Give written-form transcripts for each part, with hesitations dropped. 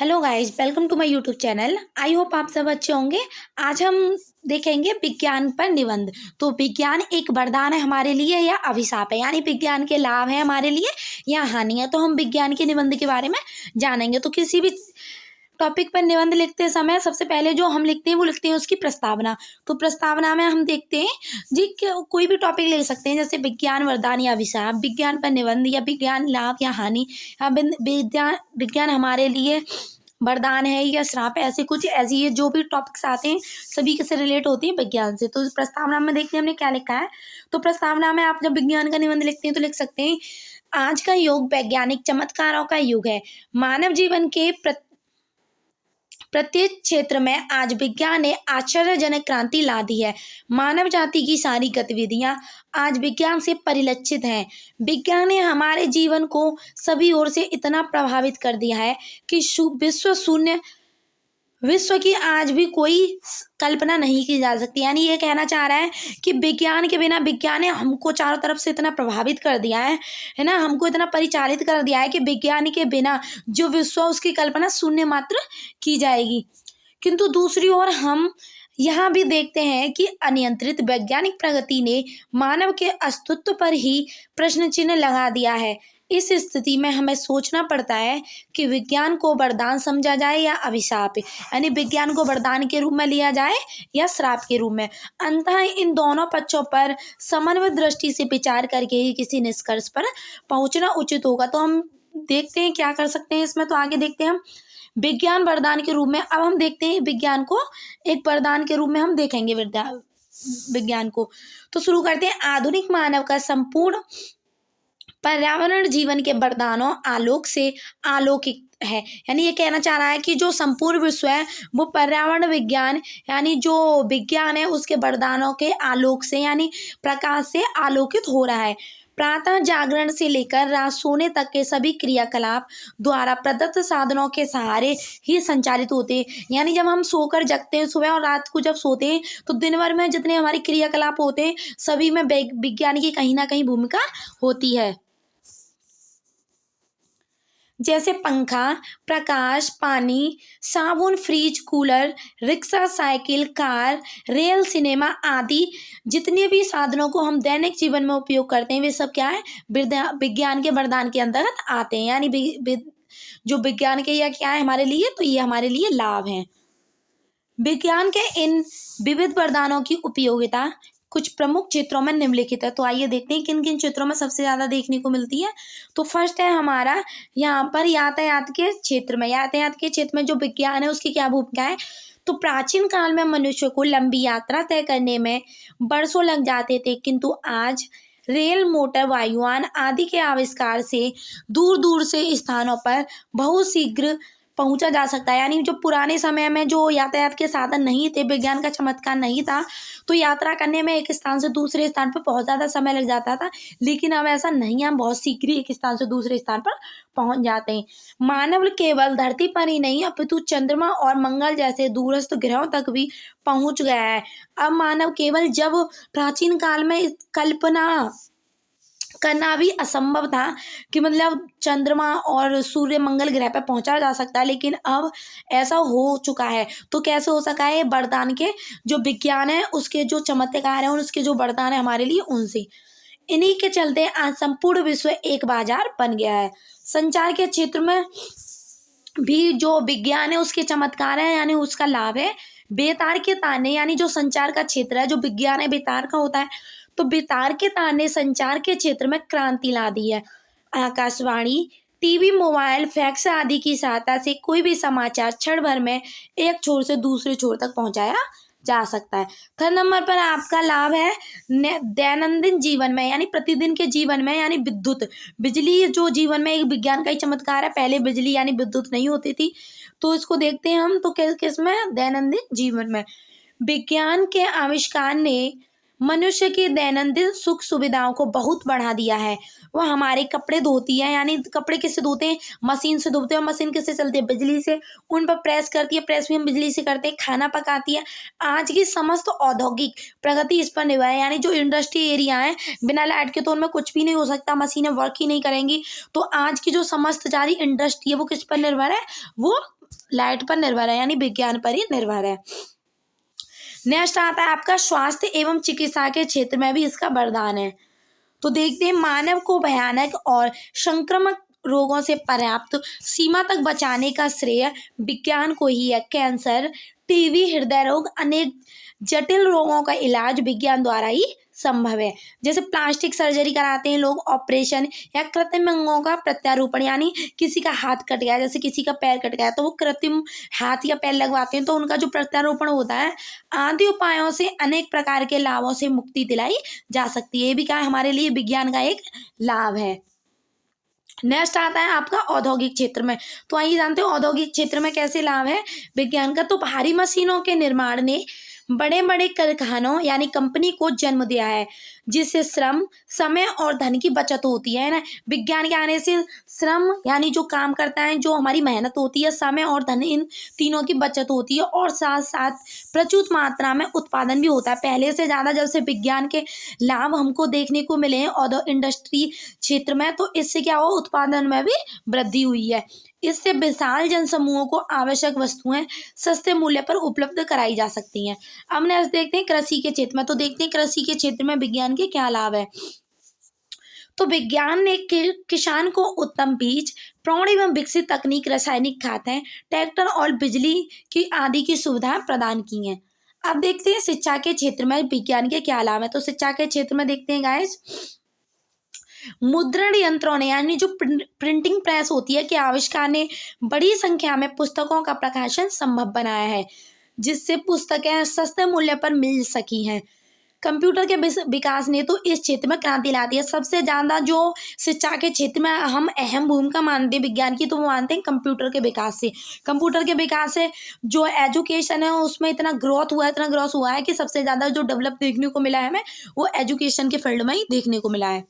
Hello guys, welcome to my YouTube channel. I hope आप सब अच्छे होंगे। आज हम देखेंगे विज्ञान पर निबंध। तो विज्ञान एक वरदान है हमारे लिए या अभिशाप है, यानी विज्ञान के लाभ है हमारे लिए या हानि है। तो हम विज्ञान के निबंध के बारे में जानेंगे। तो किसी भी टॉपिक पर निबंध लिखते समय सबसे पहले जो हम लिखते हैं वो लिखते हैं उसकी प्रस्तावना। तो प्रस्तावना में हम देखते हैं जी कोई भी टॉपिक ले सकते हैं, जैसे विज्ञान वरदान या अभिशाप, विज्ञान पर निबंध या विज्ञान लाभ या हानि, या विज्ञान विज्ञान हमारे लिए वरदान है या श्राप है। ऐसी ये जो भी टॉपिक्स आते हैं सभी के से रिलेट होती है विज्ञान से। तो प्रस्तावना में देखते हैं हमने क्या लिखा है। तो प्रस्तावना में आप जब विज्ञान का निबंध लिखते हैं तो लिख सकते हैं, आज का युग वैज्ञानिक चमत्कारों का युग है। मानव जीवन के प्रत्येक क्षेत्र में आज विज्ञान ने आश्चर्यजनक क्रांति ला दी है। मानव जाति की सारी गतिविधियां आज विज्ञान से परिलक्षित हैं। विज्ञान ने हमारे जीवन को सभी ओर से इतना प्रभावित कर दिया है कि विश्व की आज भी कोई कल्पना नहीं की जा सकती। यानी ये कहना चाह रहा है कि विज्ञान के बिना, विज्ञान ने हमको चारों तरफ से इतना प्रभावित कर दिया है ना, हमको इतना परिचालित कर दिया है कि विज्ञान के बिना जो विश्व उसकी कल्पना शून्य मात्र की जाएगी। किंतु दूसरी ओर हम यहाँ भी देखते हैं कि अनियंत्रित वैज्ञानिक प्रगति ने मानव के अस्तित्व पर ही प्रश्न चिन्ह लगा दिया है। इस स्थिति में हमें सोचना पड़ता है कि विज्ञान को वरदान समझा जाए या अभिशाप, यानी विज्ञान को वरदान के रूप में लिया जाए या श्राप के रूप में। अंततः इन दोनों पक्षों पर समन्वित दृष्टि से विचार करके ही किसी निष्कर्ष पर पहुंचना उचित होगा। तो हम देखते हैं क्या कर सकते हैं इसमें। तो आगे देखते हैं हम विज्ञान वरदान के रूप में। अब हम देखते हैं विज्ञान को एक वरदान के रूप में हम देखेंगे विज्ञान को। तो शुरू करते हैं। आधुनिक मानव का संपूर्ण पर्यावरण जीवन के वरदानों आलोक से आलोकित है। यानी ये कहना चाह रहा है कि जो संपूर्ण विश्व है वो पर्यावरण विज्ञान, यानी जो विज्ञान है उसके वरदानों के आलोक से, यानी प्रकाश से आलोकित हो रहा है। प्रातः जागरण से लेकर रात सोने तक के सभी क्रियाकलाप द्वारा प्रदत्त साधनों के सहारे ही संचालित होते हैं। यानी जब हम सोकर जगते हैं सुबह और रात को जब सोते हैं तो दिन भर में जितने हमारे क्रियाकलाप होते हैं सभी में विज्ञान की कहीं ना कहीं भूमिका होती है। जैसे पंखा, प्रकाश, पानी, साबुन, fridge, cooler, rickshaw, cycle, car, rail, cinema आदि जितने भी साधनों को हम दैनिक जीवन में उपयोग करते हैं वे सब क्या है, विज्ञान के वरदान के अंतर्गत आते हैं। यानी जो विज्ञान के या क्या है हमारे लिए, तो ये हमारे लिए लाभ हैं। विज्ञान के इन विविध वरदानों की उपयोगिता कुछ प्रमुख क्षेत्रों में निम्नलिखित है। तो आइए देखते हैं किन किन क्षेत्रों में सबसे ज्यादा देखने को मिलती है। तो फर्स्ट है हमारा यहाँ पर यातायात के क्षेत्र में। यातायात के क्षेत्र में जो विज्ञान है उसकी क्या भूमिका है। तो प्राचीन काल में मनुष्य को लंबी यात्रा तय करने में वर्षों लग जाते थे, किंतु आज रेल, मोटर, वायुयान आदि के आविष्कार से दूर दूर से स्थानों पर बहुत शीघ्र पहुंचा जा सकता है। यानी जो पुराने समय में जो यातायात के साधन नहीं थे, विज्ञान का चमत्कार नहीं था, तो यात्रा करने में एक स्थान से दूसरे स्थान पर बहुत ज़्यादा समय लग जाता था। लेकिन अब ऐसा नहीं है, हम बहुत शीघ्र ही एक स्थान से दूसरे स्थान पर पहुंच जाते हैं। मानव केवल धरती पर ही नहीं अपितु चंद्रमा और मंगल जैसे दूरस्थ ग्रहों तक भी पहुंच गया है। अब मानव केवल, जब प्राचीन काल में कल्पना करना भी असंभव था कि मतलब चंद्रमा और सूर्य मंगल ग्रह पर पहुंचा जा सकता है, लेकिन अब ऐसा हो चुका है। तो कैसे हो सका है, वरदान के जो विज्ञान है उसके जो चमत्कार हैं और उसके जो वरदान है हमारे लिए उनसे। इन्हीं के चलते आज संपूर्ण विश्व एक बाजार बन गया है। संचार के क्षेत्र में भी जो विज्ञान है उसके चमत्कार है, यानी उसका लाभ है। बेतार के ताने, यानी जो संचार का क्षेत्र है, जो विज्ञान है बेतार का होता है, तो बेतार के तार ने संचार के क्षेत्र में क्रांति ला दी है। आकाशवाणी, टीवी, मोबाइल, फैक्स आदि की सहायता से कोई भी समाचार क्षण भर में एक छोर से दूसरे छोर तक पहुंचाया जा सकता है। थर्ड नंबर पर आपका लाभ है दैनंदिन जीवन में, यानी प्रतिदिन के जीवन में, यानी विद्युत, बिजली जो जीवन में एक विज्ञान का ही चमत्कार है। पहले बिजली यानी विद्युत नहीं होती थी। तो इसको देखते हैं हम, तो किस में, दैनंदिन जीवन में। विज्ञान के आविष्कार ने मनुष्य की दैनंदिन सुख सुविधाओं को बहुत बढ़ा दिया है। वह हमारे कपड़े धोती है, यानी कपड़े किससे धोते हैं, मशीन से धोते हैं। मशीन किससे चलती है, बिजली से। उन पर प्रेस करती है, प्रेस भी हम बिजली से करते हैं। खाना पकाती है। आज की समस्त औद्योगिक प्रगति इस पर निर्भर है। यानी जो इंडस्ट्री एरिया है, बिना लाइट के तो उनमें कुछ भी नहीं हो सकता, मशीनें वर्क ही नहीं करेंगी। तो आज की जो समस्त सारी इंडस्ट्री है वो किस पर निर्भर है, वो लाइट पर निर्भर है, यानी विज्ञान पर ही निर्भर है। नेक्स्ट आता है आपका स्वास्थ्य एवं चिकित्सा के क्षेत्र में भी इसका वरदान है। तो देखते हैं, मानव को भयानक और संक्रामक रोगों से पर्याप्त सीमा तक बचाने का श्रेय विज्ञान को ही है। कैंसर, टीबी, हृदय रोग, अनेक जटिल रोगों का इलाज विज्ञान द्वारा ही संभव है। जैसे प्लास्टिक सर्जरी कराते हैं लोग, ऑपरेशन या कृत्रिम अंगों का प्रत्यारोपण, यानी किसी का हाथ कट गया, जैसे किसी का पैर कट गया तो वो कृत्रिम हाथ या पैर लगवाते हैं, तो उनका जो प्रत्यारोपण होता है, आदि उपायों से अनेक प्रकार के लाभों से मुक्ति दिलाई जा सकती है। ये भी क्या है, हमारे लिए विज्ञान का एक लाभ है। नेक्स्ट आता है आपका औद्योगिक क्षेत्र में। तो आइए जानते हो औद्योगिक क्षेत्र में कैसे लाभ है विज्ञान का। तो भारी मशीनों के निर्माण ने बड़े बड़े कारखानों यानी कंपनी को जन्म दिया है, जिससे श्रम, समय और धन की बचत होती है ना। विज्ञान के आने से श्रम यानी जो काम करता है, जो हमारी मेहनत होती है, समय और धन, इन तीनों की बचत होती है, और साथ साथ प्रचुर मात्रा में उत्पादन भी होता है। पहले से ज़्यादा जब से विज्ञान के लाभ हमको देखने को मिले हैं और इंडस्ट्री क्षेत्र में, तो इससे क्या हुआ, उत्पादन में भी वृद्धि हुई है। इससे विशाल जनसमूहों को आवश्यक वस्तुएं सस्ते मूल्य पर उपलब्ध कराई जा सकती हैं। अब नेक्स्ट देखते हैं कृषि के क्षेत्र में। तो देखते हैं कृषि के क्षेत्र में विज्ञान के क्या लाभ है। तो विज्ञान ने किसान को उत्तम बीज, प्रौढ़ एवं विकसित तकनीक, रासायनिक खादें, ट्रैक्टर और बिजली की आदि की सुविधा प्रदान की हैं। अब देखते हैं शिक्षा के क्षेत्र में विज्ञान के क्या लाभ है। तो शिक्षा के क्षेत्र में देखते हैं गाइस, मुद्रण यंत्रों ने यानी जो प्रिंटिंग प्रेस होती है के आविष्कार ने बड़ी संख्या में पुस्तकों का प्रकाशन संभव बनाया है, जिससे पुस्तकें सस्ते मूल्य पर मिल सकी हैं। कंप्यूटर के विकास ने तो इस क्षेत्र में क्रांति ला दी है। सबसे ज़्यादा जो शिक्षा के क्षेत्र में हम अहम भूमिका मानते हैं विज्ञान की, तो वो मानते हैं कंप्यूटर के विकास से। कंप्यूटर के विकास से जो एजुकेशन है उसमें इतना ग्रोथ हुआ है कि सबसे ज़्यादा जो डेवलप देखने को मिला है हमें, वो एजुकेशन के फील्ड में ही देखने को मिला है।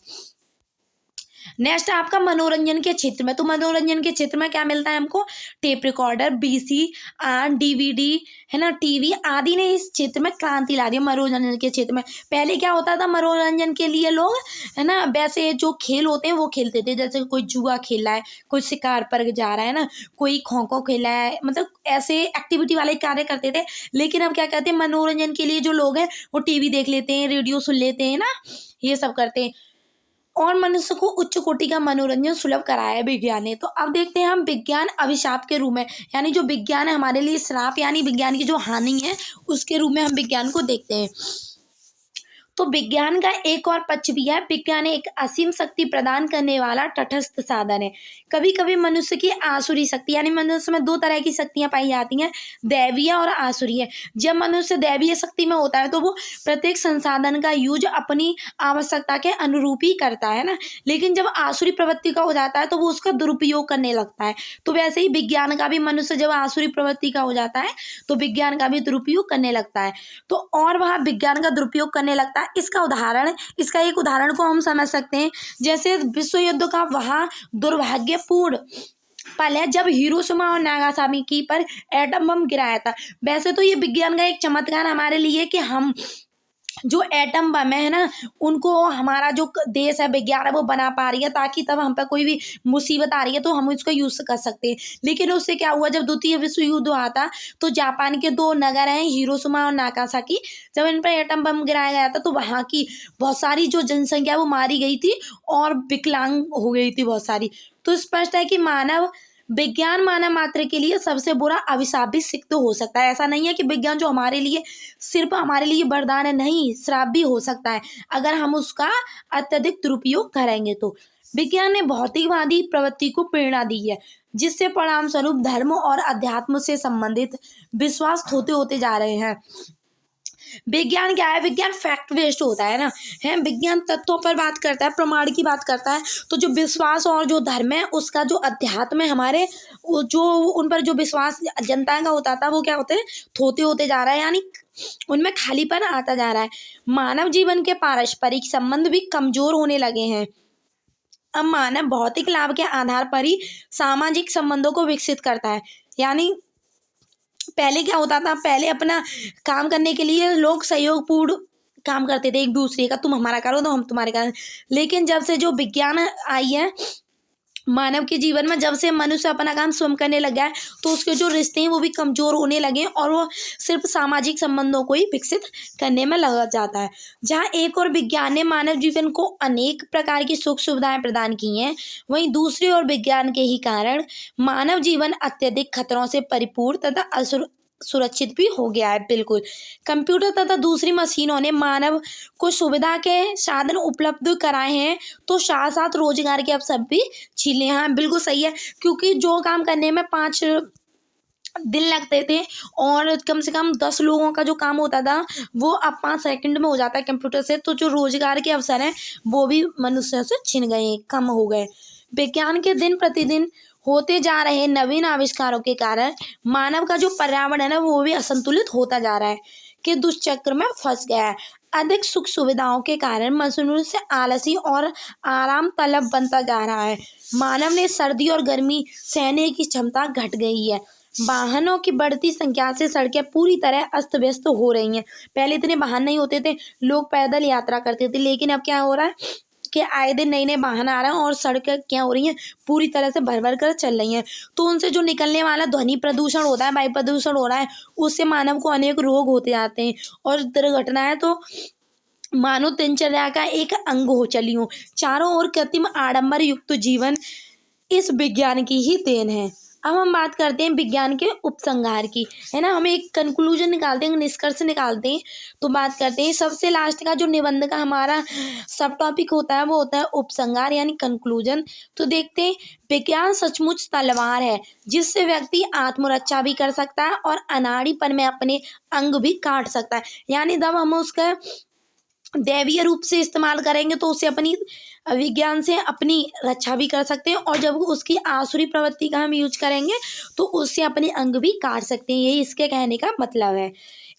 नेक्स्ट आपका मनोरंजन के क्षेत्र में। तो मनोरंजन के क्षेत्र में क्या मिलता है हमको, टेप रिकॉर्डर, VCR, DVD, है ना, टीवी आदि ने इस क्षेत्र में क्रांति ला दी मनोरंजन के क्षेत्र में। पहले क्या होता था, मनोरंजन के लिए लोग, है ना, वैसे जो खेल होते हैं वो खेलते थे, जैसे कोई जुआ खेल रहा है, कोई शिकार पर जा रहा है ना, कोई खो खो खेल रहा है, मतलब ऐसे एक्टिविटी वाले कार्य करते थे। लेकिन अब क्या कहते हैं, मनोरंजन के लिए जो लोग हैं वो टीवी देख लेते हैं, रेडियो सुन लेते हैं ना, ये सब करते हैं, और मनुष्य को उच्च कोटि का मनोरंजन सुलभ कराया है विज्ञान ने। तो अब देखते हैं हम विज्ञान अभिशाप के रूप में, यानी जो विज्ञान है हमारे लिए श्राप, यानी विज्ञान की जो हानि है उसके रूप में हम विज्ञान को देखते हैं। तो विज्ञान का एक और पक्ष भी है। विज्ञान एक असीम शक्ति प्रदान करने वाला तटस्थ साधन है। कभी कभी मनुष्य की आसुरी शक्ति, यानी मनुष्य में दो तरह की शक्तियां पाई जाती हैं, दैवीय और आसुरीय। जब मनुष्य दैवीय शक्ति में होता है तो वो प्रत्येक संसाधन का यूज अपनी आवश्यकता के अनुरूप ही करता है ना, लेकिन जब आसुरी प्रवृत्ति का हो जाता है तो वो उसका दुरुपयोग करने लगता है। तो वैसे ही विज्ञान का भी मनुष्य जब आसुरी प्रवृत्ति का हो जाता है तो विज्ञान का भी दुरुपयोग करने लगता है। तो और वह विज्ञान का दुरुपयोग करने लगता है, इसका एक उदाहरण को हम समझ सकते हैं। जैसे विश्व युद्ध का वह दुर्भाग्यपूर्ण पल है जब हिरोशिमा और नागासाकी पर एटम बम गिराया था। वैसे तो ये विज्ञान का एक चमत्कार हमारे लिए कि हम जो एटम बम है ना, उनको हमारा जो देश है विज्ञान है वो बना पा रही है, ताकि तब हम पे कोई भी मुसीबत आ रही है तो हम इसको यूज कर सकते हैं। लेकिन उससे क्या हुआ, जब द्वितीय विश्व युद्ध हुआ था तो जापान के दो नगर हैं हिरोशिमा और नागासाकी, जब इन पर एटम बम गिराया गया था तो वहाँ की बहुत सारी जो जनसंख्या वो मारी गई थी और विकलांग हो गई थी बहुत सारी। तो स्पष्ट है कि विज्ञान मानव मात्र के लिए सबसे बुरा अभिशाप भी सिद्ध हो सकता है। ऐसा नहीं है कि विज्ञान जो हमारे लिए सिर्फ हमारे लिए वरदान है, नहीं, श्राप भी हो सकता है अगर हम उसका अत्यधिक दुरुपयोग करेंगे। तो विज्ञान ने भौतिकवादी प्रवृत्ति को प्रेरणा दी है, जिससे परिणाम स्वरूप धर्म और अध्यात्म से संबंधित विश्वास होते होते जा रहे हैं। विज्ञान क्या है, विज्ञान फैक्ट बेस्ड होता है ना, है, विज्ञान तथ्यों पर बात करता है, प्रमाण की बात करता है। तो जो विश्वास और जो धर्म है उसका जो अध्यात्म है हमारे, जो उन पर जो विश्वास जनता का होता था वो क्या होते हैं, थोते होते जा रहा है, यानी उनमें खालीपन आता जा रहा है। मानव जीवन के पारस्परिक संबंध भी कमजोर होने लगे हैं। अब मानव भौतिक लाभ के आधार पर ही सामाजिक संबंधों को विकसित करता है। यानी पहले क्या होता था, पहले अपना काम करने के लिए लोग सहयोगपूर्ण काम करते थे एक दूसरे का, तुम हमारा करो तो हम तुम्हारे करो। लेकिन जब से जो विज्ञान आई है मानव के जीवन में जब से मनुष्य अपना काम स्वयं करने लगा है तो उसके जो रिश्ते हैं वो भी कमजोर होने लगे और वो सिर्फ सामाजिक संबंधों को ही विकसित करने में लगा जाता है। जहाँ एक और विज्ञान ने मानव जीवन को अनेक प्रकार की सुख सुविधाएं प्रदान की हैं, वहीं दूसरी ओर विज्ञान के ही कारण मानव जीवन अत्यधिक खतरों से परिपूर्ण तथा सुरक्षित भी हो गया है। बिल्कुल, कंप्यूटर तथा दूसरी मशीनों ने मानव को सुविधा के साधन उपलब्ध कराए हैं तो साथ साथ रोजगार के अवसर भी छीने हैं। हाँ, बिल्कुल सही है, क्योंकि जो काम करने में 5 दिन लगते थे और कम से कम 10 लोगों का जो काम होता था वो अब 5 सेकंड में हो जाता है कंप्यूटर से। तो जो रोजगार के अवसर हैं वो भी मनुष्यों से छिन गए, कम हो गए। विज्ञान के दिन प्रतिदिन होते जा रहे नवीन आविष्कारों के कारण मानव का जो पर्यावरण है ना वो भी असंतुलित होता जा रहा है, कि दुष्चक्र में फंस गया है। अधिक सुख सुविधाओं के कारण मनुष्य से आलसी और आराम तलब बनता जा रहा है। मानव ने सर्दी और गर्मी सहने की क्षमता घट गई है। वाहनों की बढ़ती संख्या से सड़कें पूरी तरह अस्त व्यस्त हो रही हैं। पहले इतने वाहन नहीं होते थे, लोग पैदल यात्रा करते थे, लेकिन अब क्या हो रहा है कि आए दिन नए नए वाहन आ रहे हैं और सड़कें क्या हो रही हैं, पूरी तरह से भर भर कर चल रही हैं। तो उनसे जो निकलने वाला ध्वनि प्रदूषण होता है, वायु प्रदूषण हो रहा है, उससे मानव को अनेक रोग होते जाते हैं और दुर्घटनाएं तो मानव दिनचर्या का एक अंग हो चली हूँ। चारों ओर कृत्रिम आडंबर युक्त जीवन इस विज्ञान की ही देन है। अब हम बात करते हैं विज्ञान के उपसंहार की, है ना। हम एक कंक्लूजन निकालते हैं, निष्कर्ष निकालते हैं, तो बात करते हैं सबसे लास्ट का जो निबंध का हमारा सब टॉपिक होता है वो होता है उपसंहार यानी कंक्लूजन। तो देखते हैं, विज्ञान सचमुच तलवार है जिससे व्यक्ति आत्मरक्षा भी कर सकता है और अनाड़ीपन में अपने अंग भी काट सकता है। यानी जब हम उसका दैवीय रूप से इस्तेमाल करेंगे तो उसे अपनी विज्ञान से अपनी रक्षा भी कर सकते हैं, और जब उसकी आसुरी प्रवृत्ति का हम यूज करेंगे तो उससे अपने अंग भी काट सकते हैं। यही इसके कहने का मतलब है।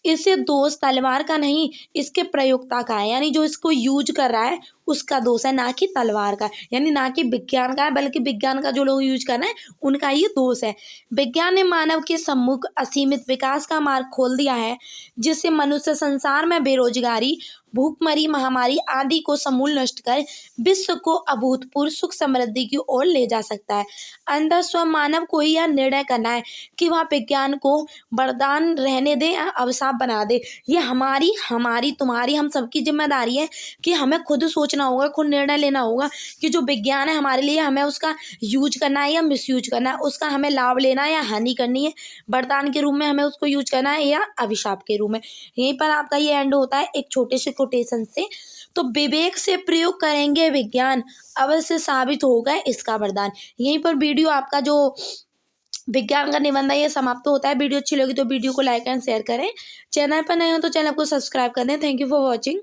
इससे दोष तलवार का नहीं, इसके प्रयोक्ता का है, यानी जो इसको यूज कर रहा है उसका दोष है, ना कि तलवार का, यानी ना कि विज्ञान का है, बल्कि विज्ञान का जो लोग यूज कर रहे हैं उनका ये दोष है। विज्ञान ने मानव के सम्मुख असीमित विकास का मार्ग खोल दिया है, जिससे मनुष्य संसार में बेरोजगारी, भूखमरी, महामारी आदि को समूल नष्ट कर विश्व को अभूतपूर्व सुख समृद्धि की ओर ले जा सकता है। अंदर स्व मानव को ही यह निर्णय करना है कि वह विज्ञान को वरदान रहने दे या अभिशाप बना दे। ये हमारी तुम्हारी हम सबकी जिम्मेदारी है कि हमें खुद सोचना होगा, खुद निर्णय लेना होगा कि जो विज्ञान है हमारे लिए, हमें उसका यूज करना है या मिसयूज करना है, उसका हमें लाभ लेना है या हानि करनी है, वरदान के रूप में हमें उसको यूज करना है या अभिशाप के रूप में। यहीं पर आपका ये एंड होता है एक छोटे से कोटेशन से। तो विवेक से प्रयोग करेंगे विज्ञान, अवश्य साबित होगा इसका वरदान। यहीं पर वीडियो आपका जो विज्ञान का निबंध है ये समाप्त होता है। वीडियो अच्छी लगी तो वीडियो को लाइक एंड शेयर करें। चैनल पर नए हो तो चैनल को सब्सक्राइब कर दें। Thank you for watching.